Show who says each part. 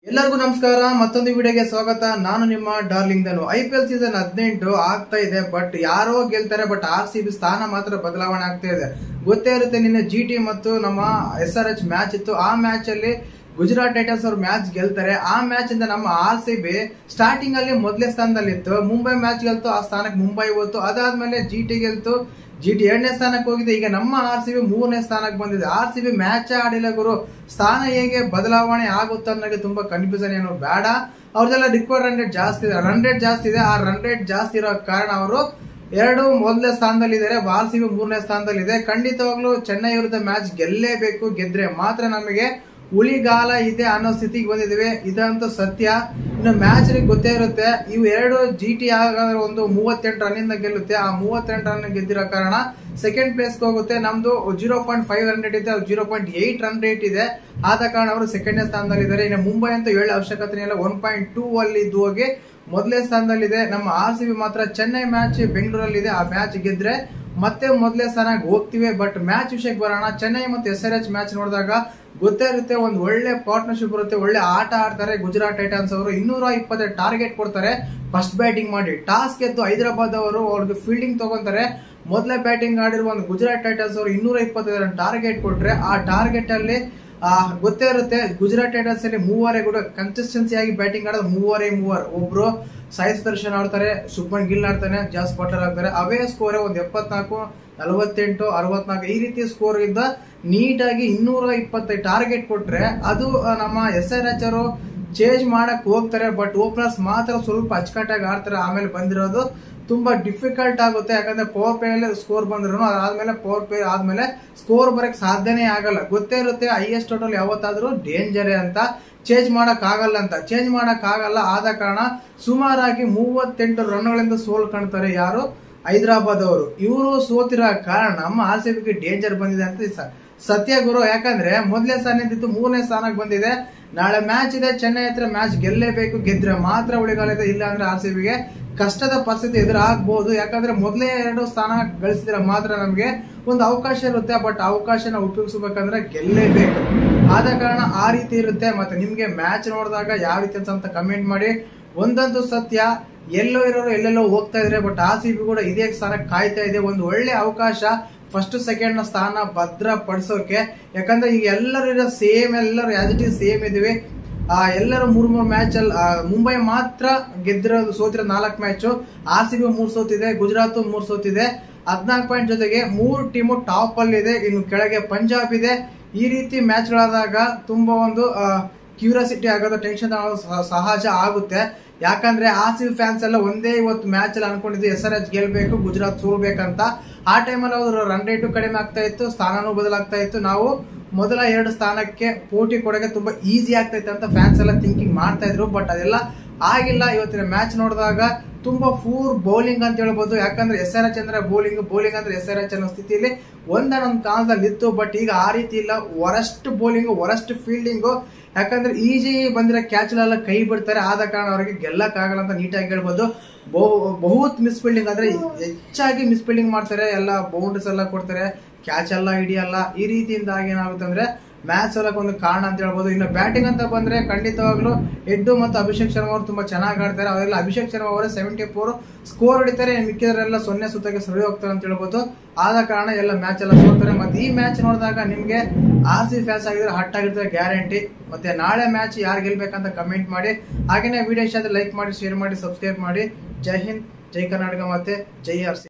Speaker 1: ಎಲ್ಲರಿಗೂ ನಮಸ್ಕಾರ. ಮತ್ತೊಂದು ವಿಡಿಯೋಗೆ ಸ್ವಾಗತ. ನಾನು ನಿಮ್ಮ ಡಾರ್ಲಿಂಗ್ ಧನು. IPL ಸೀಸನ್ 18 ಆಗ್ತಾ ಇದೆ. ಬಟ್ ಯಾರೋ ಗೆಲ್ತಾರೆ, ಬಟ್ RCB ಸ್ಥಾನ ಮಾತ್ರ ಬದಲಾವಣೆ ಆಗ್ತಾ ಇದೆ. ಗೊತ್ತೇ ಇರುತ್ತೆ, ನಿನ್ನೆ GT ಮತ್ತು ನಮ್ಮ SRH ಮ್ಯಾಚ್ ಇತ್ತು. ಆ ಮ್ಯಾಚ್ ಅಲ್ಲಿ ಗುಜರಾತ್ ಟೈಟನ್ಸ್ ಅವರು ಮ್ಯಾಚ್ ಗೆಲ್ತಾರೆ. ಆ ಮ್ಯಾಚ್ ಇಂದ ನಮ್ಮ RCB ಸ್ಟಾರ್ಟಿಂಗ್ ಅಲ್ಲಿ ಮೊದಲೇ ಸ್ಥಾನದಲ್ಲಿತ್ತು. ಮುಂಬೈ ಮ್ಯಾಚ್ ಗೆಲ್ತು, ಆ ಸ್ಥಾನಕ್ಕೆ ಮುಂಬೈ ಹೋಯ್ತು. ಅದಾದ್ಮೇಲೆ GT ಗೆಲ್ತು, GT 2ನೇ ಸ್ಥಾನಕ್ಕೆ ಹೋಗಿದೆ. ಈಗ ನಮ್ಮ RCB 3ನೇ ಸ್ಥಾನಕ್ಕೆ ಬಂದಿದೆ. RCB ಮ್ಯಾಚ್ ಆಡಿಲ್ಲ ಗುರು. ಸ್ಥಾನ ಹೇಗೆ ಬದಲಾವಣೆ ಆಗುತ್ತೆ ಅನ್ನೋಕೆ ತುಂಬಾ ಕನ್ಫ್ಯೂಷನ್ ಏನು ಬೇಡ. ಅವ್ರದೆಲ್ಲ ರಿಕ್ವೈರ್ಡ್ ರನ್ ರೇಟ್ ಜಾಸ್ತಿ ಇದೆ, ಆ ರನ್ ರೇಟ್ ಜಾಸ್ತಿ ಇರೋ ಕಾರಣ ಅವರು ಮೊದಲನೇ ಸ್ಥಾನದಲ್ಲಿ ಇದ್ದಾರೆ. RCB 3ನೇ ಸ್ಥಾನದಲ್ಲಿ ಇದೆ. ಖಂಡಿತವಾಗ್ಲೂ ಚೆನ್ನೈ ವಿರುದ್ಧ ಮ್ಯಾಚ್ ಗೆಲ್ಲೇಬೇಕು. ಗೆದ್ರೆ ಮಾತ್ರ ನಮಗೆ ಉಳಿಗಾಲ ಇದೆ ಅನ್ನೋ ಸ್ಥಿತಿಗೆ ಬಂದಿದ್ದೀವಿ. ಇದಂತೂ ಸತ್ಯ. ಇನ್ನು ಮ್ಯಾಚ್ ಗೊತ್ತೇ ಇರುತ್ತೆ, ಇವು ಎರಡು GT ಆಗಾದ್ರೆ ಒಂದು 38 ರನ್ ಇಂದ ಗೆಲ್ಲುತ್ತೆ. ಆ 38 ರನ್ ಗೆದ್ದಿರೋ ಕಾರಣ ಸೆಕೆಂಡ್ ಪ್ಲೇಸ್ ಹೋಗುತ್ತೆ. ನಮ್ದು 0.5 ರನ್ ರೇಟ್ ಇದೆ, 0.8 ರನ್ ರೇಟ್ ಇದೆ. ಆದ ಕಾರಣ ಅವರು ಸೆಕೆಂಡ್ನೇ ಸ್ಥಾನದಲ್ಲಿ ಇದ್ದಾರೆ. ಇನ್ನು ಮುಂಬೈ ಅಂತ ಹೇಳ ಅವಶ್ಯಕತೆ ಇಲ್ಲ, 1.2 ಅಲ್ಲಿ ಇದ್ದು ಹೋಗಿ ಮೊದಲನೇ ಸ್ಥಾನದಲ್ಲಿದೆ. ನಮ್ಮ RCB ಮಾತ್ರ ಚೆನ್ನೈ ಮ್ಯಾಚ್ ಬೆಂಗಳೂರಲ್ಲಿ ಇದೆ. ಆ ಮ್ಯಾಚ್ ಗೆದ್ರೆ ಮತ್ತೆ ಮೊದಲನೇ ಸ್ಥಾನಕ್ಕೆ ಹೋಗ್ತಿವಿ. ಬಟ್ ಮ್ಯಾಚ್ ವಿಷಯಕ್ಕೆ ಬರೋಣ. ಚೆನ್ನೈ ಮತ್ತು SRH ಮ್ಯಾಚ್ ನೋಡಿದಾಗ ಗೊತ್ತೇ ಇರುತ್ತೆ, ಒಂದು ಒಳ್ಳೆ ಪಾರ್ಟ್ನರ್ಶಿಪ್ ಬರುತ್ತೆ, ಒಳ್ಳೆ ಆಟ ಆಡ್ತಾರೆ. ಗುಜರಾತ್ ಟೈಟನ್ಸ್ ಅವರು 220 ಟಾರ್ಗೆಟ್ ಕೊಡ್ತಾರೆ ಫಸ್ಟ್ ಬ್ಯಾಟಿಂಗ್ ಮಾಡಿ. ಟಾಸ್ ಗೆದ್ದು ಹೈದರಾಬಾದ್ ಅವರು ಅವ್ರಿಗೆ ಫೀಲ್ಡಿಂಗ್ ತಗೊಂತಾರೆ. ಮೊದಲೇ ಬ್ಯಾಟಿಂಗ್ ಆಡಿರುವ ಒಂದು ಗುಜರಾತ್ ಟೈಟನ್ಸ್ ಅವರು 225 ಟಾರ್ಗೆಟ್ ಕೊಟ್ರೆ, ಆ ಟಾರ್ಗೆಟ್ ಅಲ್ಲಿ ಗೊತ್ತೇ ಇರುತ್ತೆ, ಗುಜರಾತ್ ಟೈಟನ್ಸ್ ಅಲ್ಲಿ ಮೂವರೇ ಕೂಡ ಕನ್ಸಿಸ್ಟೆನ್ಸಿ ಆಗಿ ಬ್ಯಾಟಿಂಗ್ ಆಡೋದು ಮೂವರೇ. ಒಬ್ರು ಸಾಯಿ ಸುದರ್ಶನ್ ಆಡ್ತಾರೆ, ಶುಭ್ಮನ್ ಗಿಲ್ ಆಡ್ತಾನೆ, ಜಾಸ್ ಬಟ್ಲರ್ ಆಗ್ತಾರೆ. ಅವೇ ಸ್ಕೋರ್ ಒಂದು 74, 48, 64 ಈ ರೀತಿ ಸ್ಕೋರ್ ಇಂದ ನೀಟಾಗಿ 225 ಟಾರ್ಗೆಟ್ ಕೊಟ್ರೆ ಅದು ನಮ್ಮ SRH ಅವರು ಚೇಂಜ್ ಮಾಡಕ್ ಹೋಗ್ತಾರೆ. ಬಟ್ ಓಪನರ್ಸ್ ಮಾತ್ರ ಸ್ವಲ್ಪ ಅಚ್ಚುಕಟ್ಟಾಗಿ ಆಡ್ತಾರೆ. ಆಮೇಲೆ ಬಂದಿರೋದು ತುಂಬಾ ಡಿಫಿಕಲ್ಟ್ ಆಗುತ್ತೆ, ಯಾಕಂದ್ರೆ ಪವರ್ ಪ್ಲೇ ಅಲ್ಲಿ ಸ್ಕೋರ್ ಬಂದ್ರು ಅದಾದ್ಮೇಲೆ ಪವರ್ ಪ್ಲೇ ಆದ್ಮೇಲೆ ಸ್ಕೋರ್ ಬರಕ್ ಸಾಧ್ಯನೇ ಆಗಲ್ಲ. ಗೊತ್ತೇ ಇರುತ್ತೆ, ಹೈಯೆಸ್ಟ್ ಟೋಟಲ್ ಯಾವತ್ತಾದ್ರೂ ಡೇಂಜರೇ ಅಂತ, ಚೇಂಜ್ ಮಾಡಕ್ ಆಗಲ್ಲ ಅಂತ. ಚೇಂಜ್ ಮಾಡಕ್ ಆಗಲ್ಲ, ಆದ ಕಾರಣ ಸುಮಾರಾಗಿ 38 ರನ್ಗಳಿಂದ ಸೋಲ್ ಕಾಣ್ತಾರೆ. ಯಾರು? ಹೈದರಾಬಾದ್ ಅವರು. ಇವರು ಸೋತಿರೋ ಕಾರಣ ನಮ್ಮ RCB ಡೇಂಜರ್ ಬಂದಿದೆ ಅಂತ ಸತ್ಯ ಗುರು. ಯಾಕಂದ್ರೆ ಮೊದಲನೇ ಸ್ಥಾನ ಇದ್ದಿತ್ತು, 3ನೇ ಸ್ಥಾನಕ್ಕೆ ಬಂದಿದೆ. ನಾಳೆ ಮ್ಯಾಚ್ ಇದೆ, ಚೆನ್ನೈ ಹತ್ರ ಮ್ಯಾಚ್ ಗೆಲ್ಲೇಬೇಕು. ಗೆದ್ರೆ ಮಾತ್ರ ಉಳಿಗಾಲ ಇದೆ, ಇಲ್ಲ ಅಂದ್ರೆ RCB ಗೆ ಕಷ್ಟದ ಪರಿಸ್ಥಿತಿ ಎದುರಾಗಬಹುದು. ಯಾಕಂದ್ರೆ ಮೊದಲೇ 2 ಸ್ಥಾನ ಗಳಿಸಿದ್ರೆ ಮಾತ್ರ ನಮಗೆ ಒಂದು ಅವಕಾಶ ಇರುತ್ತೆ. ಬಟ್ ಅವಕಾಶನ ಉಪಯೋಗಿಸಬೇಕಂದ್ರೆ ಗೆಲ್ಲೇಬೇಕು. ಆದ ಕಾರಣ ಆ ರೀತಿ ಇರುತ್ತೆ. ಮತ್ತೆ ನಿಮ್ಗೆ ಮ್ಯಾಚ್ ನೋಡಿದಾಗ ಯಾವ ರೀತಿ ಅಂತ ಕಮೆಂಟ್ ಮಾಡಿ. ಒಂದಂತೂ ಸತ್ಯ, ಎಲ್ಲೋ ಇರೋರು ಎಲ್ಲೆಲ್ಲೋ ಹೋಗ್ತಾ ಇದ್ರೆ, ಬಟ್ RCB ಕೂಡ ಇದೇ ಸ್ಥಾನಕ್ಕೆ ಕಾಯ್ತಾ ಇದೆ. ಒಂದು ಒಳ್ಳೆ ಅವಕಾಶ ಫಸ್ಟ್ ಸೆಕೆಂಡ್ ನ ಸ್ಥಾನ ಭದ್ರಪಡಿಸೋಕೆ. ಯಾಕಂದ್ರೆ ಈಗ ಎಲ್ಲರೂ ಸೇಮ್, ಎಲ್ಲರೂ ಆಸ್ ಇಟ್ ಈಸ್ ಸೇಮ್ ಇದೀವಿ. ಎಲ್ಲರೂ 3 ಮ್ಯಾಚ್ ಅಲ್ಲಿ ಮುಂಬೈ ಮಾತ್ರ ಗೆದ್ದಿರೋದು, ಸೋತಿರೋ 4 ಮ್ಯಾಚ್. RCB 3 ಸೋತಿದೆ, ಗುಜರಾತ್ 3 ಸೋತಿದೆ. 14 ಪಾಯಿಂಟ್ ಜೊತೆಗೆ 3 ಟೀಮು ಟಾಪ್ ಅಲ್ಲಿ ಇದೆ. ಇನ್ನು ಕೆಳಗೆ ಪಂಜಾಬ್ ಇದೆ. ಈ ರೀತಿ ಮ್ಯಾಚ್ ಗಳಾದಾಗ ತುಂಬಾ ಒಂದು ಕ್ಯೂರಿಯಾಸಿಟಿ ಆಗೋದು, ಟೆನ್ಷನ್ ಸಹಜ ಆಗುತ್ತೆ. ಯಾಕಂದ್ರೆ RCB ಫ್ಯಾನ್ಸ್ ಎಲ್ಲ ಒಂದೇ ಇವತ್ತು ಮ್ಯಾಚ್ ಅಲ್ಲಿ ಅನ್ಕೊಂಡಿದ್ದು SRH ಗೆಲ್ಬೇಕು, ಗುಜರಾತ್ ಸೋಲ್ಬೇಕಂತ. ಆ ಟೈಮಲ್ಲಿ ಅವ್ರ ರನ್ ರೇಟು ಕಡಿಮೆ ಆಗ್ತಾ ಇತ್ತು, ಸ್ಥಾನನೂ ಬದಲಾಗ್ತಾ ಇತ್ತು. ನಾವು ಮೊದಲ 2 ಸ್ಥಾನಕ್ಕೆ ಪೋಟಿ ಕೊಡೋಕೆ ತುಂಬಾ ಈಸಿ ಆಗ್ತಾ ಇತ್ತು ಅಂತ ಫ್ಯಾನ್ಸ್ ಎಲ್ಲ ಥಿಂಕಿಂಗ್ ಮಾಡ್ತಾ ಇದ್ರು. ಬಟ್ ಅದೆಲ್ಲ ಆಗಿಲ್ಲ. ಇವತ್ತಿನ ಮ್ಯಾಚ್ ನೋಡಿದಾಗ ತುಂಬಾ ಫೂರ್ ಬೌಲಿಂಗ್ ಅಂತ ಹೇಳ್ಬೋದು. ಯಾಕಂದ್ರೆ SRH ಅಂದ್ರೆ ಬೌಲಿಂಗ್ ಅಂದ್ರೆ SRH ಅನ್ನೋ ಸ್ಥಿತಿಯಲ್ಲಿ ಒಂದೊಂದು ಕಾಲದಲ್ಲಿ ಇತ್ತು. ಬಟ್ ಈಗ ಆ ರೀತಿ ಇಲ್ಲ. Worst bowling, worst fielding. ಯಾಕಂದ್ರೆ ಈಜಿ ಬಂದಿರೋ ಕ್ಯಾಚ್ ಎಲ್ಲ ಕೈ ಬಿಡ್ತಾರೆ. ಆದ ಕಾರಣ ಅವರಿಗೆ ಗೆಲ್ಲಕ್ ಆಗಲ್ಲ ಅಂತ ನೀಟಾಗಿ ಹೇಳ್ಬೋದು. ಬಹುತ್ ಮಿಸ್ ಫೀಲ್ಡಿಂಗ್ ಅಂದ್ರೆ ಹೆಚ್ಚಾಗಿ ಮಿಸ್ ಫೀಲ್ಡಿಂಗ್ ಮಾಡ್ತಾರೆ. ಎಲ್ಲ ಬೌಂಡ್ರೀಸ್ ಎಲ್ಲ ಕೊಡ್ತಾರೆ, ಕ್ಯಾಚ್ ಎಲ್ಲ ಹಿಡಿಯಲ್ಲ. ಈ ರೀತಿಯಿಂದ ಏನಾಗುತ್ತೆ ಅಂದ್ರೆ ಮ್ಯಾಚ್ ಸೋಲಕ್ಕೆ ಒಂದು ಕಾರಣ ಅಂತ ಹೇಳ್ಬೋದು. ಇನ್ನು ಬ್ಯಾಟಿಂಗ್ ಅಂತ ಬಂದ್ರೆ ಖಂಡಿತವಾಗ್ಲೂ ಎಡ್ಡು ಮತ್ತು ಅಭಿಷೇಕ್ ಶರ್ಮಾ ಅವರು ತುಂಬಾ ಚೆನ್ನಾಗಿ ಆಡ್ತಾರೆ. ಅವರೆಲ್ಲ ಅಭಿಷೇಕ್ ಶರ್ಮಾ ಅವರೇ 74 ಸ್ಕೋರ್ ಹೊಡಿತಾರೆ, ಮಿಕ್ಕಿದರೆಲ್ಲ 0 ಸುತ್ತಕ್ಕೆ ಸರಿ ಹೋಗ್ತಾರೆ ಅಂತ ಹೇಳ್ಬೋದು. ಆದ ಕಾರಣ ಎಲ್ಲ ಮ್ಯಾಚ್ ಎಲ್ಲ ಸೋಲ್ತಾರೆ. ಮತ್ತೆ ಈ ಮ್ಯಾಚ್ ನೋಡಿದಾಗ ನಿಮ್ಗೆ RCB ಫ್ಯಾನ್ಸ್ ಆಗಿದ್ರೆ ಹಟ್ ಆಗಿರ್ತಾರೆ ಗ್ಯಾರಂಟಿ. ಮತ್ತೆ ನಾಳೆ ಮ್ಯಾಚ್ ಯಾರು ಗೆಲ್ಬೇಕಂತ ಕಮೆಂಟ್ ಮಾಡಿ. ಹಾಗೇನೆ ವಿಡಿಯೋ ಇಷ್ಟ ಆದ್ರೆ ಲೈಕ್ ಮಾಡಿ, ಶೇರ್ ಮಾಡಿ, ಸಬ್ಸ್ಕ್ರೈಬ್ ಮಾಡಿ. ಜೈ ಹಿಂದ್, ಜೈ ಕರ್ನಾಟಕ, ಮತ್ತೆ ಜೈ RCB.